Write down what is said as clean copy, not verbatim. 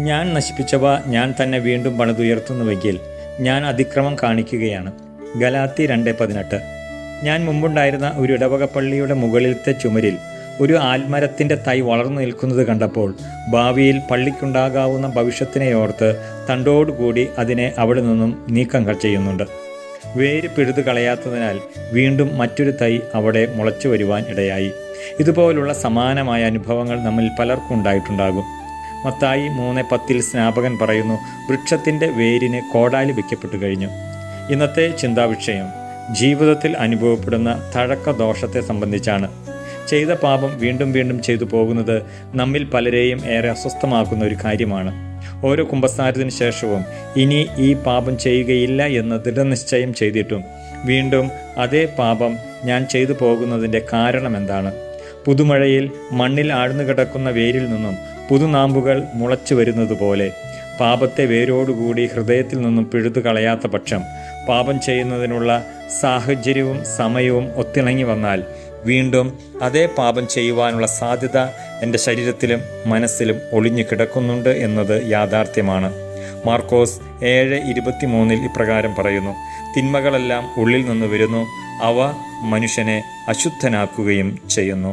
ഞാൻ നശിപ്പിച്ചവ ഞാൻ തന്നെ വീണ്ടും പണിതുയർത്തുന്നുവെങ്കിൽ ഞാൻ അതിക്രമം കാണിക്കുകയാണ്. ഗലാത്തി 2:18. ഞാൻ മുമ്പുണ്ടായിരുന്ന ഒരു ഇടവക പള്ളിയുടെ മുകളിലത്തെ ചുമരിൽ ഒരു ആൽമരത്തിൻ്റെ തൈ വളർന്നു നിൽക്കുന്നത് കണ്ടപ്പോൾ ഭാവിയിൽ പള്ളിക്കുണ്ടാകാവുന്ന ഭവിഷ്യത്തിനെ ഓർത്ത് തണ്ടോടുകൂടി അതിനെ അവിടെ നിന്നും നീക്കം ചെയ്യുന്നുണ്ട്. വേര് പിഴുതു കളയാത്തതിനാൽ വീണ്ടും മറ്റൊരു തൈ അവിടെ മുളച്ചു വരുവാൻ ഇടയായി. ഇതുപോലുള്ള സമാനമായ അനുഭവങ്ങൾ നമ്മിൽ പലർക്കും ഉണ്ടായിട്ടുണ്ടാകും. മത്തായി 3:10 സ്നാപകൻ പറയുന്നു, വൃക്ഷത്തിൻ്റെ വേരിന് കോടാലി വയ്ക്കപ്പെട്ടു കഴിഞ്ഞു. ഇന്നത്തെ ചിന്താവിഷയം ജീവിതത്തിൽ അനുഭവപ്പെടുന്ന തഴക്കദോഷത്തെ സംബന്ധിച്ചാണ്. ചെയ്ത പാപം വീണ്ടും വീണ്ടും ചെയ്തു പോകുന്നത് നമ്മിൽ പലരെയും ഏറെ അസ്വസ്ഥമാക്കുന്ന ഒരു കാര്യമാണ്. ഓരോ കുമ്പസാരത്തിന് ശേഷവും ഇനി ഈ പാപം ചെയ്യുകയില്ല എന്ന് ദൃഢനിശ്ചയം ചെയ്തിട്ടും വീണ്ടും അതേ പാപം ഞാൻ ചെയ്തു പോകുന്നതിൻ്റെ കാരണം എന്താണ്? പുതുമഴയിൽ മണ്ണിൽ ആഴ്ന്നു കിടക്കുന്ന വേരിൽ നിന്നും പുതുനാമ്പുകൾ മുളച്ചു വരുന്നത് പോലെ പാപത്തെ വേരോടുകൂടി ഹൃദയത്തിൽ നിന്നും പിഴുതു കളയാത്ത പക്ഷം പാപം ചെയ്യുന്നതിനുള്ള സാഹചര്യവും സമയവും ഒത്തിണങ്ങി വന്നാൽ വീണ്ടും അതേ പാപം ചെയ്യുവാനുള്ള സാധ്യത എൻ്റെ ശരീരത്തിലും മനസ്സിലും ഒളിഞ്ഞു കിടക്കുന്നുണ്ട് എന്നത് യാഥാർത്ഥ്യമാണ്. മാർക്കോസ് 7:23 ഇപ്രകാരം പറയുന്നു, തിന്മകളെല്ലാം ഉള്ളിൽ നിന്ന് വരുന്നു, അവ മനുഷ്യനെ അശുദ്ധനാക്കുകയും ചെയ്യുന്നു.